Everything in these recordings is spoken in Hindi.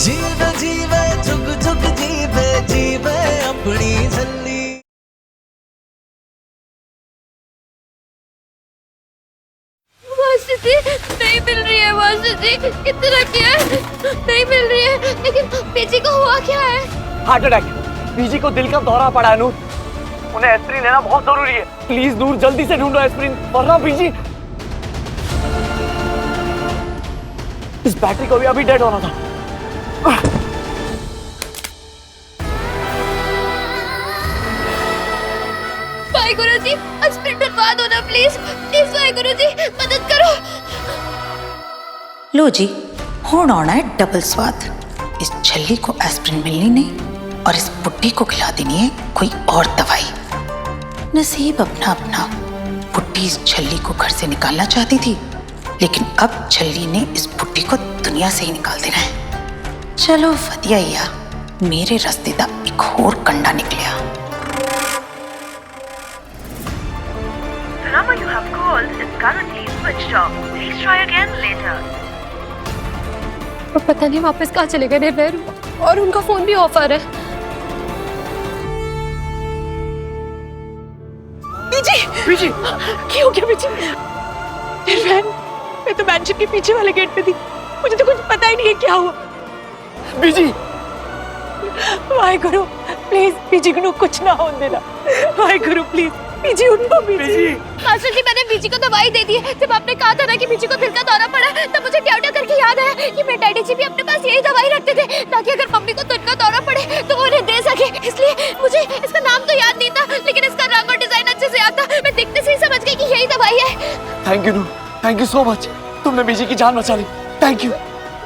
जीवे जीवे झुक झुक जीवे जीवे अपनी झल्ली। मास्टर जी नहीं मिल रही है, मास्टर जी इतना क्या है, नहीं मिल रही है। लेकिन पीजी को हुआ क्या है? Heart attack. पीजी को दिल का दौरा पड़ा है नूर, उन्हें एस्प्रिन लेना बहुत जरूरी है। प्लीज नूर जल्दी से ढूंढो एस्प्रिन, वरना पीजी इस बैटरी को भी अभी डेड होना था। भाई गुरुजी एस्प्रिन डलवा दो ना प्लीज, प्लीज भाई गुरुजी मदद करो। लो जी, होण आना है डबल स्वाद। इस छल्ली को एस्प्रिन मिलनी नहीं और इस बुड्ढी को खिला देनी है कोई और दवाई। नसीब अपना अपना। बुड्ढी इस छल्ली को घर से निकालना चाहती थी, लेकिन अब छल्ली ने इस बुड्ढी को दुनिया से ही निकाल देना है। चलो वधिया, मेरे रास्ते दा एक होर कंडा निकलिया। The number you have called is currently switched off. Please try again later. और पता नहीं वापस कहाँ चले गए निर्भय, और उनका फोन भी ऑफ आ रहा है। पीजी क्या हो गया पीछे? निर्भय, मैं तो मैंशन के पीछे वाले गेट पे थी, मुझे तो कुछ पता ही नहीं है क्या हुआ। पीजी वाहेगुरु प्लीज पीजी को कुछ ना होने देना। वाहेगुरु प्लीज पीजी उनको पीजी। मास्टर जी मैंने बीजी को दवाई दे दी है। जब आपने कहा था ना कि बीजी को दिल का दौरा पड़ा, तब मुझे ट्याउट्या करके याद आया कि मेरे डैडी जी भी अपने पास यही दवाई रखते थे, ताकि अगर मम्मी को दिल का दौरा पड़े तो वो उन्हें दे सके। इसलिए मुझे इसका नाम तो याद नहीं था, लेकिन इसका रंग और डिजाइन अच्छे से याद था। मैं देखते से ही समझ गई कि यही दवाई है। Thank you Noor, thank you so much. तुमने बीजी की जान बचा ली, थैंक यू।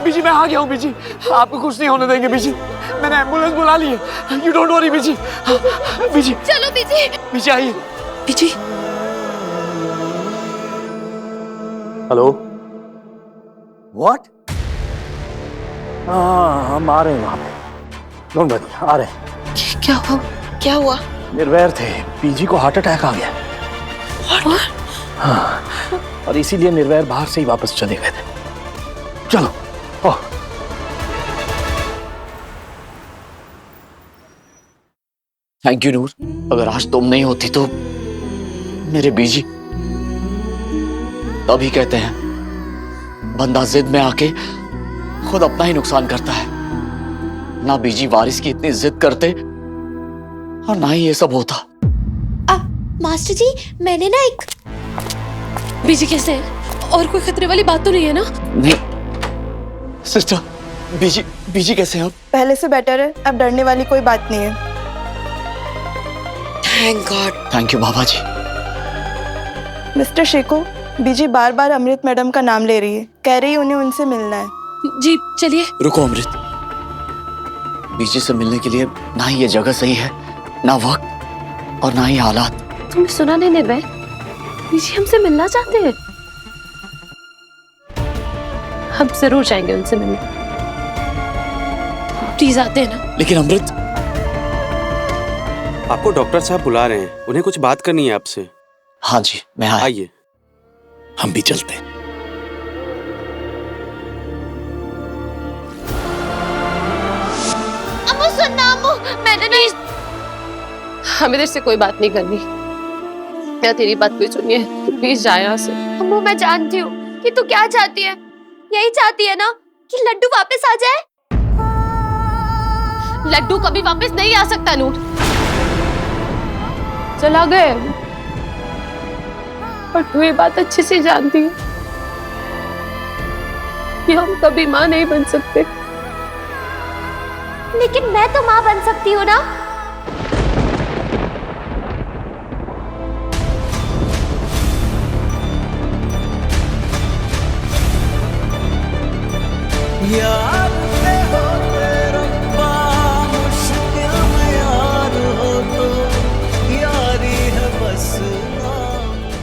बीजी मैं आ गया हूँ बीजी, आपको कुछ नहीं होने देंगे बीजी। मैंने एम्बुलेंस बुला ली है, यू डोंट वरी बीजी। बीजी चलो बीजी। बीजी आइए। PG hello, what? हाँ हम आ रहे हैं वहां पे, डोंट वरी, आ रहे हैं। क्या हुआ? क्या हुआ? निर्वैर थे, पीजी को हार्ट अटैक आ गया। हाँ, और इसीलिए निर्वैर बाहर से ही वापस चले गए थे। चलो। ओह थैंक यू नूर, अगर आज तुम नहीं होती तो मेरे बीजी। तभी कहते हैं बंदा जिद में आके खुद अपना ही नुकसान करता है। ना बीजी वारिस की इतनी जिद करते और ना ही ये सब होता। मास्टर जी मैंने ना एक। बीजी कैसे है? और कोई खतरे वाली बात तो नहीं है ना? नहीं सिस्टर, बीजी कैसे हैं? पहले से बेटर है, अब डरने वाली कोई बात नहीं है। Thank God. Thank you Baba ji. Mister Sheko, बीजी बार बार अमृत मैडम का नाम ले रही है, कह रही है उन्हें उनसे मिलना है। जी चलिए। रुको अमृत, बीजी से मिलने के लिए ना ही ये जगह सही है, ना वक्त और ना ही हालात। तुमने सुना नहीं निर्भय, बीजी हमसे मिलना चाहते हैं। हम जरूर जाएंगे उनसे मिलने, प्लीज आते हैं ना। लेकिन अमृत, आपको डॉक्टर साहब बुला रहे हैं, उन्हें कुछ बात करनी है आपसे। हाँ जी मैं आइए। हम भी चलते हैं। अम्मू सुनना, अम्मू मैंने नहीं। हम इधर से कोई बात नहीं करनी, क्या तेरी बात कोई सुनिए, तू प्लीज जा यहाँ से। अम्मू मैं जानती हूँ कि तू क्या चाहती है, यही चाहती है ना कि लड्डू वापस आ जाए। लड्डू कभी वापस नहीं आ सकता नूर, चला गए। और तू ये बात अच्छे से जानती है कि हम कभी माँ नहीं बन सकते। लेकिन मैं तो माँ बन सकती हूँ ना। यार होते रब्बा मुश्किल में यार हो तो यारी है बस।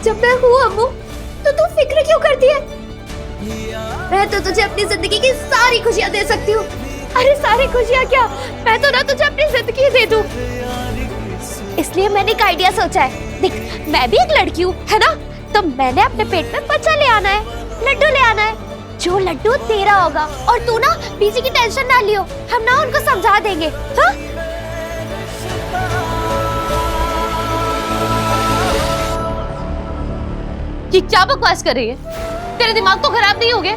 जब मैं हूँ अम्मू तो तू फिक्र क्यों करती है? मैं तो तुझे अपनी जिंदगी की सारी खुशियाँ दे सकती हूँ। अरे सारी खुशियाँ क्या, मैं तो ना तुझे अपनी जिंदगी दे दूँ। इसलिए मैंने एक आइडिया सोचा है। देख मैं भी एक लड़की हूँ है ना, तो मैंने अपने पेट में बच्चा ले आना है, लड्डू ले आना है। जो लड्डू तेरा होगा और तू ना बीजी की टेंशन ना लियो, हम ना उनको समझा देंगे। हाँ? ये क्या बकवास कर रही है? तेरे दिमाग तो खराब नहीं हो गया?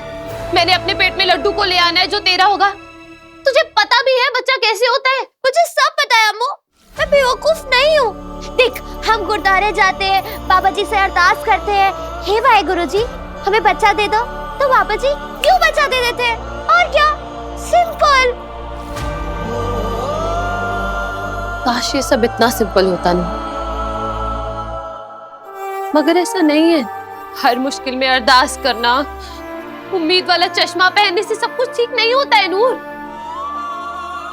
मैंने अपने पेट में लड्डू को ले आना है जो तेरा होगा। तुझे पता भी है बच्चा कैसे होता है? मुझे सब पता है अम्मू, मैं बेवकूफ नहीं हूँ। देख, हम गुरुद्वारे जाते हैं, बाबा जी से अरदास करते हैं, हे वाहेगुरु जी हमें बच्चा दे दो, तो बाबा जी क्यों बच्चा दे देते हैं। और क्या, सिंपल। काश ये सब इतना सिंपल होता नहीं, मगर ऐसा नहीं है। हर मुश्किल में अरदास करना, उम्मीद वाला चश्मा पहनने से सब कुछ ठीक नहीं होता है नूर।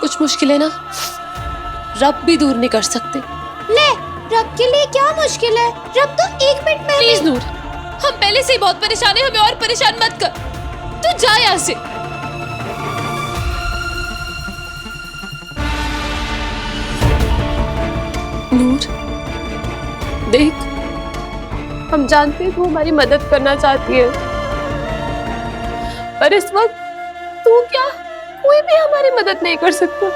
कुछ मुश्किलें ना रब भी दूर नहीं कर सकते। ले, रब के लिए क्या मुश्किल है? रब तो 1 मिनट में। प्लीज नूर, हम पहले से ही बहुत परेशान हैं, हमें और परेशान मत कर। तू जा यहाँ से। नूर देख, हम जानते हैं तू हमारी मदद करना चाहती है, पर इस वक्त तू क्या, कोई भी हमारी मदद नहीं कर सकता।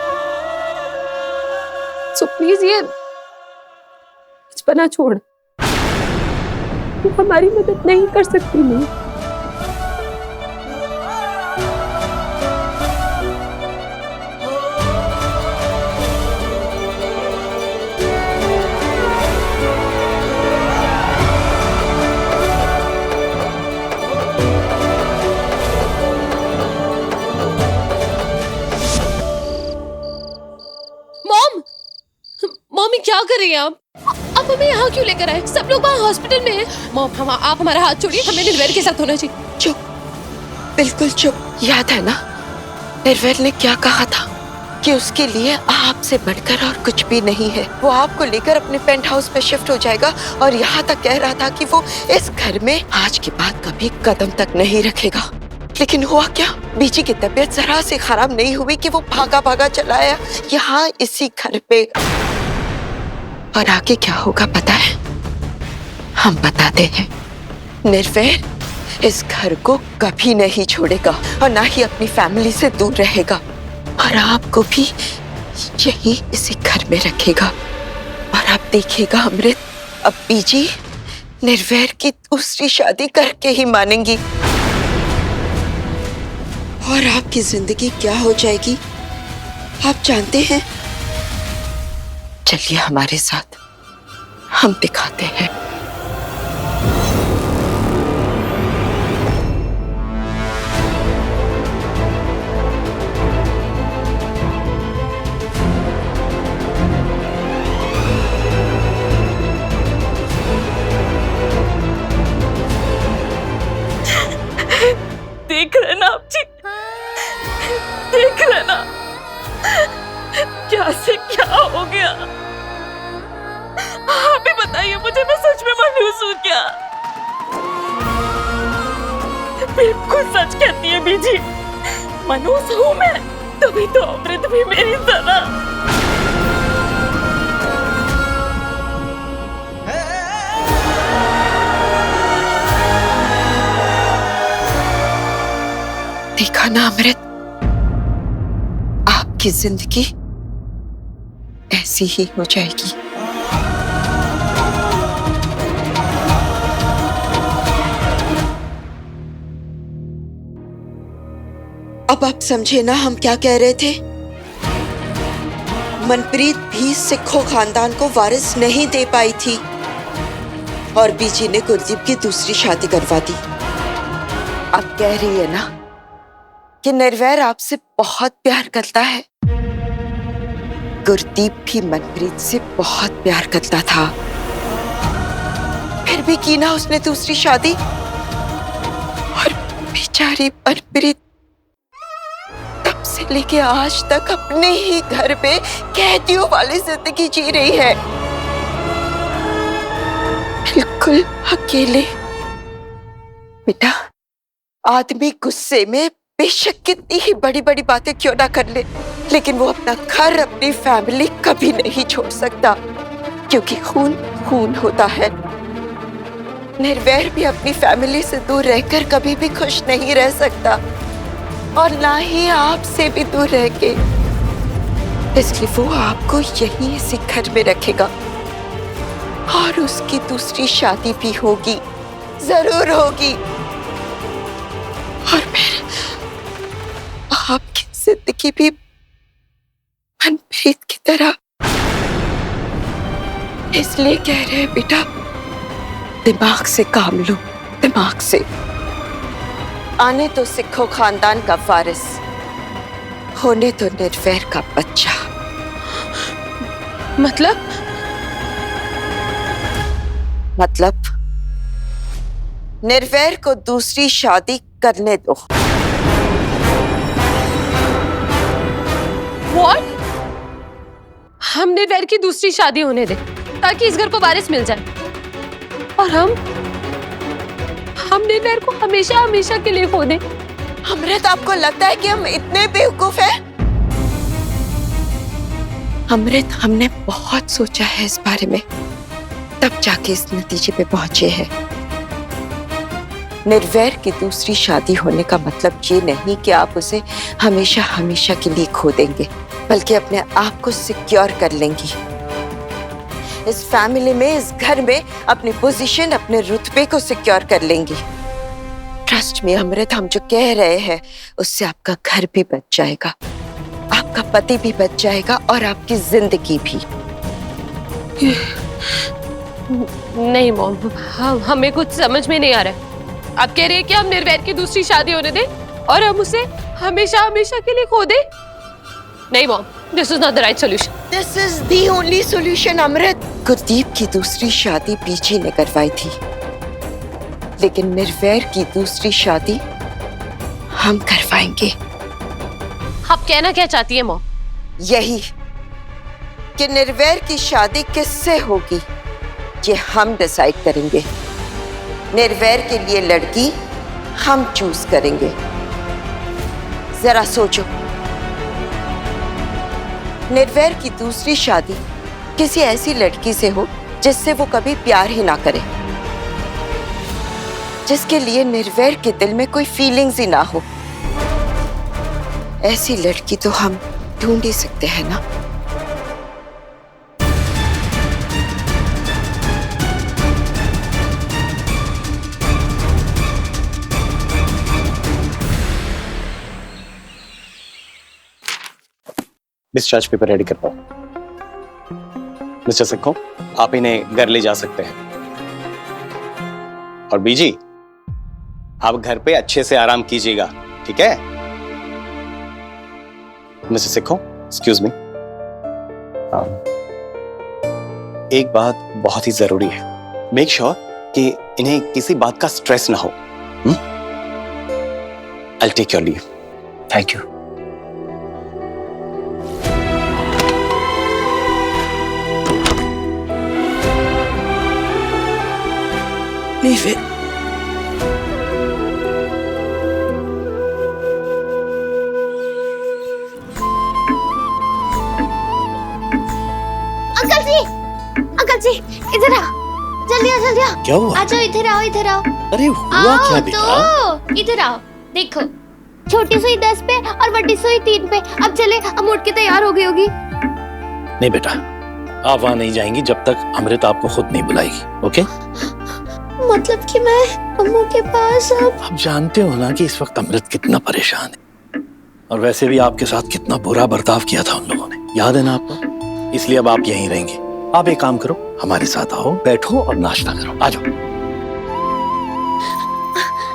सो प्लीज ये बचपना छोड़, तू हमारी मदद नहीं कर सकती। नहीं, मम्मी क्या कर रही हैं आप हमें यहाँ क्यों लेकर आए? सब लोग वहाँ हॉस्पिटल में हैं। मॉम, आप हमारा हाथ छोड़िए, हमें निर्वैर के साथ होना चाहिए। चुप, बिल्कुल चुप। याद है ना निर्वैर ने क्या कहा था कि उसके लिए आपसे बढ़कर और कुछ भी नहीं है। वो आपको लेकर अपने पेंट हाउस में शिफ्ट हो जाएगा और यहाँ तक कह रहा था कि वो इस घर में आज के बाद कभी कदम तक नहीं रखेगा। लेकिन हुआ क्या? बीजी की तबीयत जरा से खराब नहीं हुई कि वो भागा भागा चला आया यहाँ इसी घर पे। और आगे क्या होगा पता है? हम बताते हैं। निर्वैर इस घर को कभी नहीं छोड़ेगा और ना ही अपनी फैमिली से दूर रहेगा, और आपको भी यही इसी घर में रखेगा। और आप देखिएगा अमृत, अब बीजी निर्वैर की दूसरी शादी करके ही मानेंगी और आपकी जिंदगी क्या हो जाएगी आप जानते हैं। चलिए हमारे साथ, हम दिखाते हैं। देख रहे ना आप जी, देख रहे ना क्या से क्या हो गया। आप ही बताइए मुझे, मैं सच में मनहूस हूँ क्या? बिल्कुल सच कहती है बीजी, मनहूस हूँ मैं, तभी तो अमृत भी मेरी तरह। देखा ना अमृत, आपकी जिंदगी ऐसी ही हो जाएगी। अब आप समझे ना हम क्या कह रहे थे? मनप्रीत भी सिखों खानदान को वारिस नहीं दे पाई थी और बीजी ने गुरदीप की दूसरी शादी करवा दी। आप कह रही है ना कि निर्वैर आपसे बहुत प्यार करता है। गुरदीप भी मनप्रीत से बहुत प्यार करता था, फिर भी की ना उसने दूसरी शादी, और बेचारी मनप्रीत तब से लेके आज तक अपने ही घर पे कैदियों वाली जिंदगी जी रही है, बिल्कुल अकेले। बेटा, आदमी गुस्से में बेशक कितनी ही बड़ी बड़ी बातें क्यों ना कर ले, लेकिन वो अपना घर, अपनी फैमिली कभी नहीं छोड़ सकता, क्योंकि खून खून होता है। निर्वैर भी अपनी फैमिली से दूर रहकर कभी भी खुश नहीं रह सकता, और ना ही आपसे भी दूर रह के। इसलिए वो आपको यहीं इसी घर में रखेगा, और उसकी दूसरी शादी भी होगी, जरूर होगी। और फिर आपकी जिंदगी भी मनप्रीत की तरह। इसलिए कह रहे हैं बेटा, दिमाग से काम लो, दिमाग से। आने तो सिखो खानदान का वारिस, होने तो निर्वैर का बच्चा। मतलब निर्वैर को दूसरी शादी करने दो। What? हम निर्वैर की दूसरी शादी होने दे ताकि इस घर को वारिस मिल जाए, और हम निर्वैर को हमेशा हमेशा के लिए खो दें। अमृत, आपको लगता है कि हम इतने बेवकूफ हैं? अमृत, हमने बहुत सोचा है इस बारे में, तब जाके इस नतीजे पे पहुंचे हैं। निर्वैर की दूसरी शादी होने का मतलब ये नहीं कि आप उसे हमेशा हमेशा के लिए खो देंगे, बल्कि अपने आप को सिक्योर कर लेंगी। इस फैमिली में, इस घर में अपनी पोजीशन, अपने रुतबे को सिक्योर कर लेंगी। ट्रस्ट में अमृत, हम जो कह रहे हैं उससे आपका घर भी बच जाएगा, आपका पति भी बच जाएगा, और आपकी जिंदगी भी। नहीं मॉम, हमें कुछ समझ में नहीं आ रहा है। आप कह रहे हैं कि हम निर्वैर की दूसरी शादी होने दें और हम उसे हमेशा हमेशा के लिए खो दें? नहीं mom, this is not the right solution. This is the only solution Amrit. Gurdeep की दूसरी शादी बीजी ने करवाई थी, लेकिन निर्वैर की दूसरी शादी हम करवाएंगे। आप कहना क्या चाहती है मॉम? यही कि निर्वैर की शादी किससे होगी ये हम डिसाइड करेंगे। निर्वैर के लिए लड़की हम चूज करेंगे। जरा सोचो, निर्वैर की दूसरी शादी किसी ऐसी लड़की से हो जिससे वो कभी प्यार ही ना करे, जिसके लिए निर्वैर के दिल में कोई फीलिंग्स ही ना हो। ऐसी लड़की तो हम ढूंढ ही सकते हैं ना। डिस्चार्ज पेपर रेडी कर पाओ। मिस्टर सिक्को, आप इन्हें घर ले जा सकते हैं। और बीजी, आप घर पे अच्छे से आराम कीजिएगा, ठीक है? मिस्टर सिक्को, एक्सक्यूज मी, एक बात बहुत ही जरूरी है। मेक श्योर कि इन्हें किसी बात का स्ट्रेस ना हो। I'll take your leave. Thank you. Leave it. Uncle ji इधर आओ, जल्दी आओ, जल्दी आओ। क्या हुआ? आ जाओ, इधर आओ, इधर आओ। अरे हुआ क्या बेटा? तो इधर आओ, देखो छोटी सुई 10 पे और बड़ी सुई 3 पे। अब चले, हम उठ के तैयार हो गई होगी। नहीं बेटा, आप वहां नहीं जाएंगी जब तक अमृत आपको खुद नहीं बुलाएगी, ओके? मतलब कि मैं अम्मू के पास अब। आप जानते हो ना कि इस वक्त अमृत कितना परेशान है, और वैसे भी आपके साथ कितना बुरा बर्ताव किया था उन लोगों ने, याद है ना आपको? इसलिए अब आप यहीं रहेंगे। आप एक काम करो, हमारे साथ आओ, बैठो और नाश्ता करो, आ जाओ।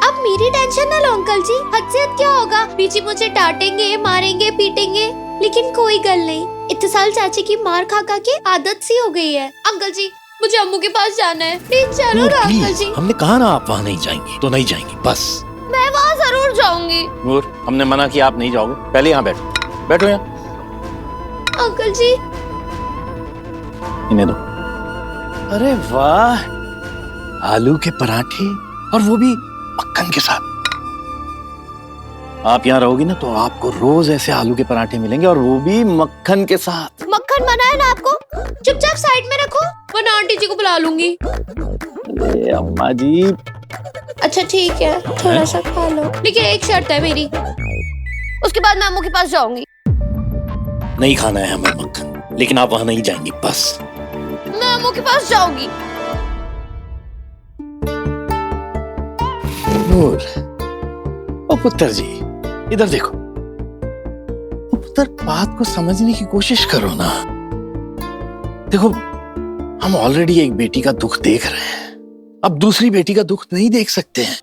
अब मेरी टेंशन ना लो अंकल जी, हद से हद क्या होगा? बीची मुझे डांटेंगे, मारेंगे, पीटेंगे, लेकिन कोई गल नहीं। इतने साल चाची की मार खा खा के आदत सी हो गई है। अंकल जी, मुझे अम्मू के पास जाना है, प्लीज चलो ना अंकल जी। हमने कहा ना आप वहाँ नहीं जाएंगी, तो नहीं जाएंगी, बस। मैं वहाँ जरूर जाऊंगी। नूर, हमने मना किया, आप नहीं जाओगे। पहले यहाँ बैठो, बैठो यहाँ। अंकल जी, इन्हें दो। अरे वाह, आलू के पराठे, और वो भी मक्खन के साथ। आप यहाँ रहोगी ना तो आपको रोज ऐसे आलू के पराठे मिलेंगे, और वो भी मक्खन के साथ। मक्खन बनाया ना आपको, चुपचाप साइड में रखो, वरना आंटी जी को बुला लूंगी। अरे अम्मा जी, अच्छा ठीक है, थोड़ा सा खा लो, लेकिन एक शर्त है मेरी, उसके बाद मैं अम्मू के पास जाऊंगी। नहीं खाना है हमें मक्खन, लेकिन आप वहां नहीं जाएंगी बस। मैं अम्मू के पास जाऊंगी। नूर, ओ पुत्र जी, इधर देखो। ओ पुत्र, बात को समझने की कोशिश करो ना। देखो, हम ऑलरेडी एक बेटी का दुख देख रहे हैं, अब दूसरी बेटी का दुख नहीं देख सकते हैं।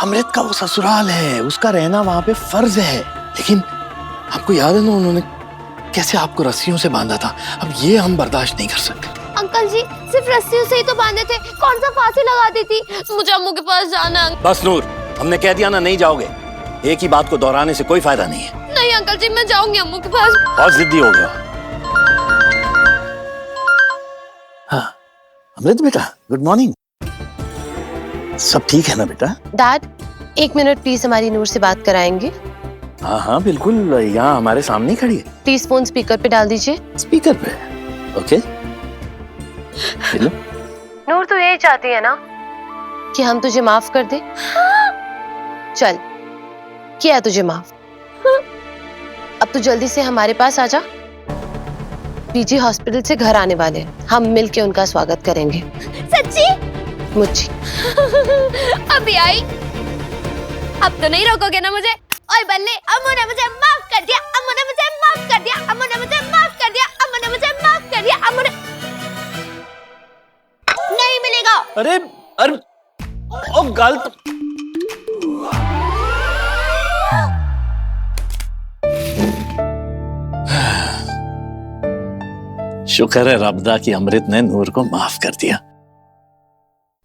अमृत का वो ससुराल है, उसका रहना वहां पे फर्ज है, लेकिन आपको याद है ना उन्होंने कैसे आपको रस्सियों से बांधा था। अब ये हम बर्दाश्त नहीं कर सकते। अंकल जी सिर्फ रस्सियों से ही तो बांधे थे, कौन सा फांसी लगा दी थी। मुझे अम्मू के पास जाना। बस नूर, हमने कह दिया ना, नहीं जाओगे। एक ही बात को दोहराने से कोई फायदा नहीं है। नहीं अंकल जी, मैं जाऊंगी अम्मू के पास। बहुत जिद्दी हो गया। हाँ अमृत बेटा, गुड मॉर्निंग। सब ठीक है ना बेटा? डैड, 1 मिनट प्लीज हमारी नूर से बात कराएंगे? हाँ हाँ बिल्कुल, यहाँ हमारे सामने ही खड़ी है। प्लीज फोन स्पीकर पे डाल दीजिए। स्पीकर पे? ओके। हेलो नूर, तू यही चाहती है ना कि हम तुझे माफ कर दे? चल, किया तुझे माफ। अब तू जल्दी से हमारे पास आ जा। पीजी हॉस्पिटल से घर आने वाले हैं, हम मिलके उनका स्वागत करेंगे। सच्ची? मुझे अभी आई। अब तो नहीं रोकोगे ना मुझे? ओए बल्ले, अम्मू ने मुझे माफ कर दिया, अम्मू ने मुझे माफ कर दिया, अम्मू ने मुझे माफ कर दिया, अम्मू ने मुझे माफ कर दिया, अम्मू ने नहीं मिलेगा। अरे अरे ओ गलत। शुक्र है रब्दा कि अमृत ने नूर को माफ कर दिया,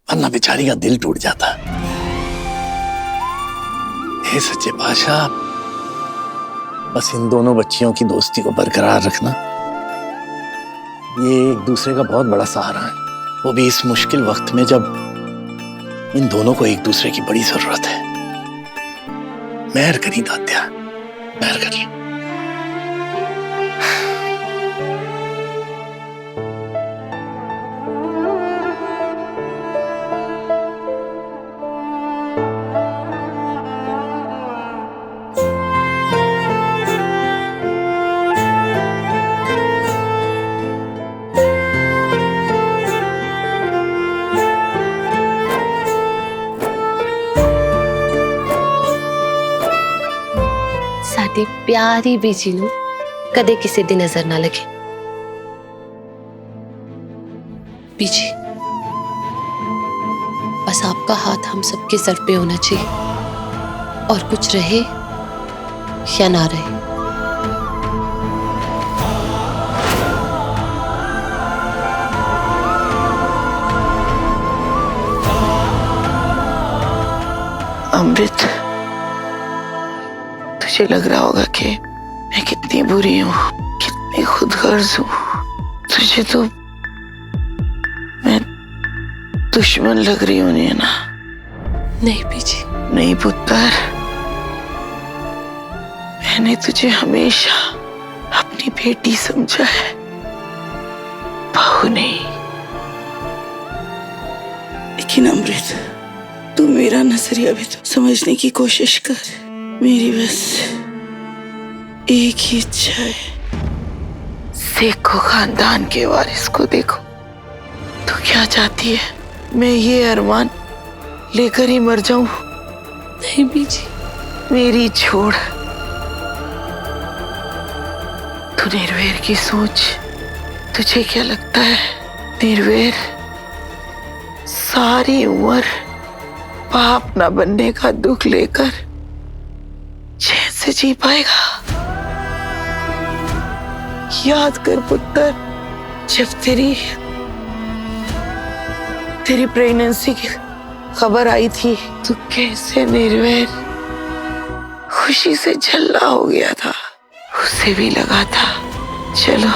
वरना बेचारी का दिल टूट जाता। हे सच्चे बादशाह, बस इन दोनों बच्चियों की दोस्ती को बरकरार रखना। ये एक दूसरे का बहुत बड़ा सहारा है, वो भी इस मुश्किल वक्त में जब इन दोनों को एक दूसरे की बड़ी जरूरत है। मेहर करी दात्या, मेहर करी। साडी प्यारी बीजी नू कदे किसी दी नजर ना लगे। बीजी, बस आपका हाथ हम सबके सर पे होना चाहिए, और कुछ रहे या ना रहे। अमृत, तुझे लग रहा होगा कि मैं कितनी बुरी हूँ, कितनी खुदगर्ज हूँ। तुझे तो मैं दुश्मन लग रही हूँ ना? नहीं बीजी, नहीं पुत्र, मैंने तुझे हमेशा अपनी बेटी समझा है, बहू नहीं। लेकिन अमृत, तू मेरा नजरिया भी तो समझने की कोशिश कर। मेरी बस एक ही इच्छा है, सेखो खानदान के वारिस को देखो। तू क्या चाहती है, मैं ये अरमान लेकर ही मर जाऊं? नहीं बीजी, मेरी छोड़। तू निर्वेर की सोच, तुझे क्या लगता है निर्वेर सारी उम्र बाप ना बनने का दुख लेकर चैन से जी पाएगा? याद कर पुत्र, जब तेरी प्रेगनेंसी की खबर आई थी, तू कैसे निर्वैर खुशी से झल्ला हो गया था। उसे भी लगा था चलो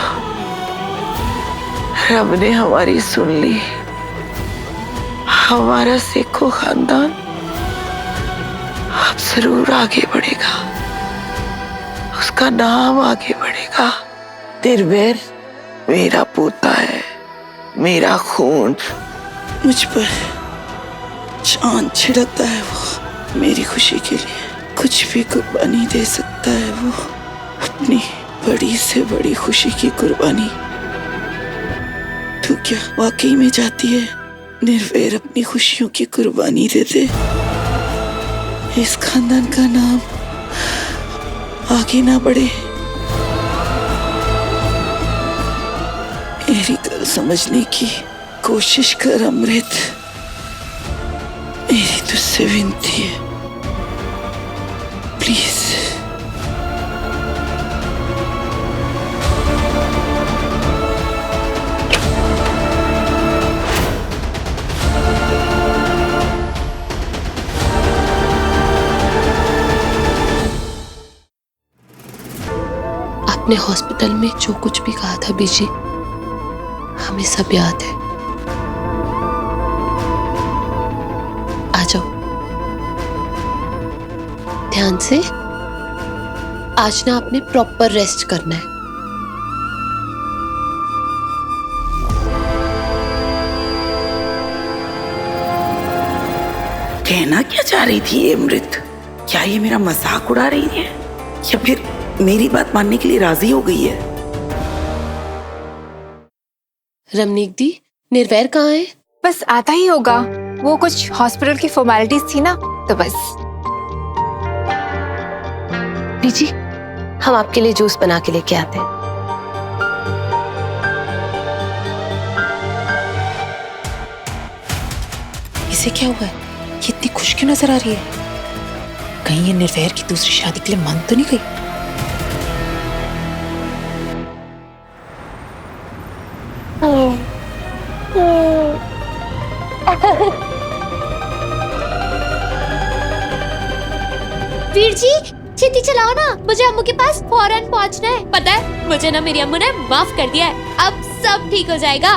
रब ने हमारी सुन ली, हमारा सेखो खानदान अब जरूर आगे बढ़ेगा, उसका नाम आगे बढ़ेगा। निर्वैर मेरा पोता है, मेरा खून, मुझ पर चांद छिड़कता है वो मेरी खुशी के लिए। कुछ भी कुर्बानी दे सकता है वो, अपनी बड़ी से बड़ी खुशी की कुर्बानी। तू क्या वाकई में चाहती है निर्वैर अपनी खुशियों की कुर्बानी दे दे? इस खानदान का नाम आगे ना बढ़े। मेरी गल समझने की कोशिश कर अमृत, मेरी तुझसे विनती है, प्लीज। आपने हॉस्पिटल में जो कुछ भी कहा था बीजी, हमें सब याद है। आ जाओ ध्यान से। आज ना आपने प्रॉपर रेस्ट करना है। कहना क्या चाह रही थी ये अमृत? क्या ये मेरा मजाक उड़ा रही है या फिर मेरी बात मानने के लिए राजी हो गई है? रमनीक दी, निर्वैर कहाँ है? बस आता ही होगा, वो कुछ हॉस्पिटल की फॉर्मेलिटीज थी ना, तो बस। बीजी, हम आपके लिए जूस बना के लेके आते हैं। इसे क्या हुआ है? ये इतनी खुश क्यों नजर आ रही है? कहीं ये निर्वैर की दूसरी शादी के लिए मान तो नहीं गई? वीर जी छेती चलाओ ना, मुझे अम्मू के पास फौरन पहुंचना है। पता है मुझे ना मेरी अम्मू ने माफ कर दिया है, अब सब ठीक हो जाएगा।